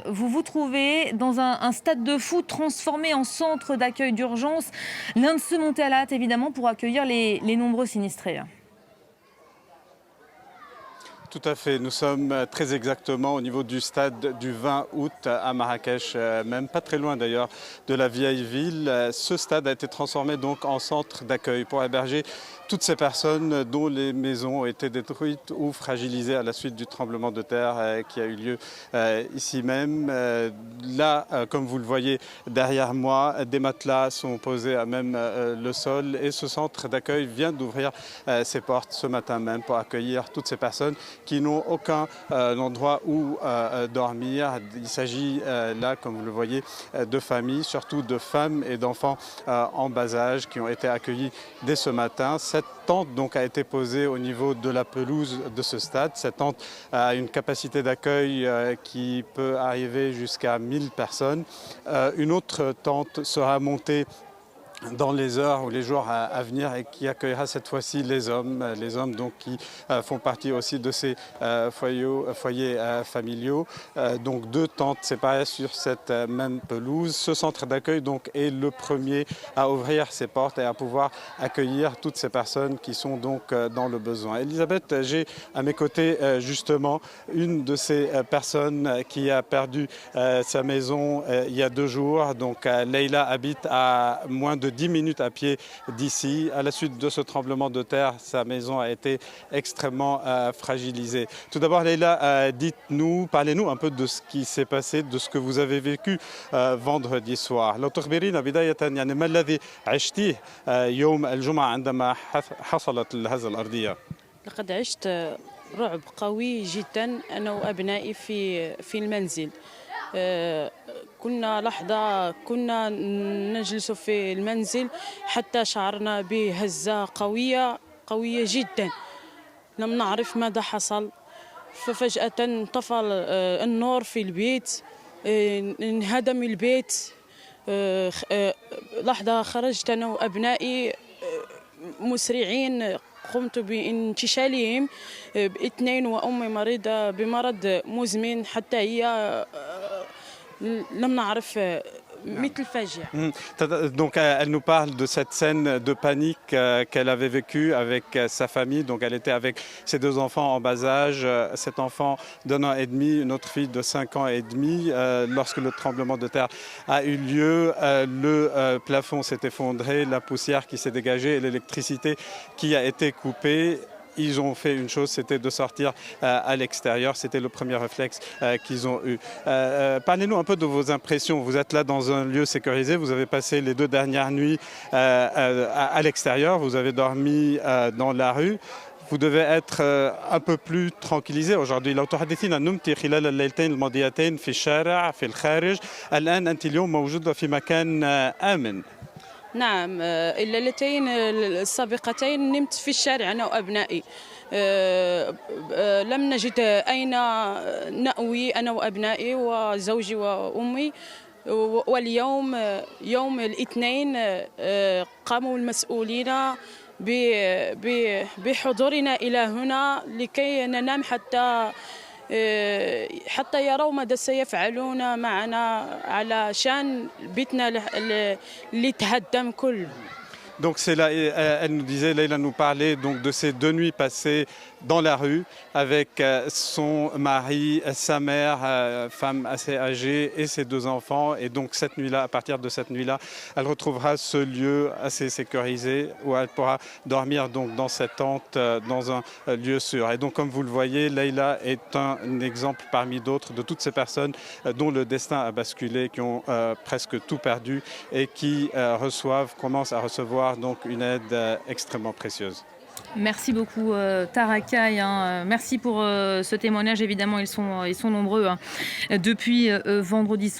Vous vous trouvez dans un stade de foot transformé en centre d'accueil d'urgence. L'Inde se montait à la hâte, évidemment, pour accueillir les nombreux sinistrés. Tout à fait. Nous sommes très exactement au niveau du stade du 20 août à Marrakech, même pas très loin d'ailleurs de la vieille ville. Ce stade a été transformé donc en centre d'accueil pour héberger toutes ces personnes dont les maisons ont été détruites ou fragilisées à la suite du tremblement de terre qui a eu lieu ici même. Là, comme vous le voyez derrière moi, des matelas sont posés à même le sol et ce centre d'accueil vient d'ouvrir ses portes ce matin même pour accueillir toutes ces personnes qui n'ont aucun endroit où dormir. Il s'agit là, comme vous le voyez, de familles, surtout de femmes et d'enfants en bas âge qui ont été accueillis dès ce matin. Cette tente donc a été posée au niveau de la pelouse de ce stade. Cette tente a une capacité d'accueil qui peut arriver jusqu'à 1000 personnes. Une autre tente sera montée dans les heures ou les jours à venir et qui accueillera cette fois-ci les hommes donc qui font partie aussi de ces foyers familiaux. Donc deux tentes séparées sur cette même pelouse. Ce centre d'accueil donc est le premier à ouvrir ses portes et à pouvoir accueillir toutes ces personnes qui sont donc dans le besoin. Elisabeth, j'ai à mes côtés justement une de ces personnes qui a perdu sa maison il y a 2 jours. Donc Leïla habite à moins de 10 minutes à pied d'ici. À la suite de ce tremblement de terre, sa maison a été extrêmement fragilisée. Tout d'abord, Leïla, dites-nous, parlez-nous un peu de ce qui s'est passé, de ce que vous avez vécu vendredi soir. لو تخبرينا بداية يعني ما الذي عشتيه يوم الجمعة عندما حصلت الهزة الأرضية؟ لقد عشت رعب قوي جدا أنا وأبنائي في المنزل. كنا نجلس في المنزل حتى شعرنا بهزة قوية جدا. لم نعرف ماذا حصل ففجأة انطفى النور في البيت. انهدم البيت. لحظة خرجت أنا وأبنائي مسرعين. قمت بانتشالهم باثنين وأمي مريضة بمرض مزمن حتى هي لم نعرف مثل فاجعة. Donc elle nous parle de cette scène de panique qu'elle avait vécue avec sa famille. Donc elle était avec ses 2 enfants en bas âge, cet enfant d'1 an et demi, une autre fille de 5 ans et demi. Lorsque le tremblement de terre a eu lieu, le plafond s'est effondré, la poussière qui s'est dégagée et l'électricité qui a été coupée. Ils ont fait une chose, c'était de sortir à l'extérieur. C'était le premier réflexe qu'ils ont eu. Parlez-nous un peu de vos impressions. Vous êtes là dans un lieu sécurisé. Vous avez passé les 2 dernières nuits à l'extérieur. Vous avez dormi dans la rue. Vous devez être un peu plus tranquillisé aujourd'hui. لو تحدثينا نمتِ خلال الليلتين الماضيتين في الشارع في الخارج. الآن أنتِ اليوم موجودة في مكان آمن. نعم الليلتين السابقتين نمت في الشارع أنا وأبنائي. لم نجد أين نأوي أنا وأبنائي وزوجي وأمي. واليوم يوم الاثنين قاموا المسؤولين بحضورنا إلى هنا لكي ننام حتى يروا ماذا سيفعلون معنا علشان بيتنا اللي تهدم كله. Donc c'est là, elle nous disait, Leïla nous parlait donc de ces 2 nuits passées dans la rue avec son mari, sa mère, femme assez âgée et ses 2 enfants. Et donc cette nuit-là, à partir de cette nuit-là, elle retrouvera ce lieu assez sécurisé où elle pourra dormir donc dans cette tente, dans un lieu sûr. Et donc comme vous le voyez, Leïla est un exemple parmi d'autres de toutes ces personnes dont le destin a basculé, qui ont presque tout perdu et qui commencent à recevoir donc une aide extrêmement précieuse. Merci beaucoup Tarakay, merci pour ce témoignage. Évidemment, ils sont nombreux depuis vendredi soir.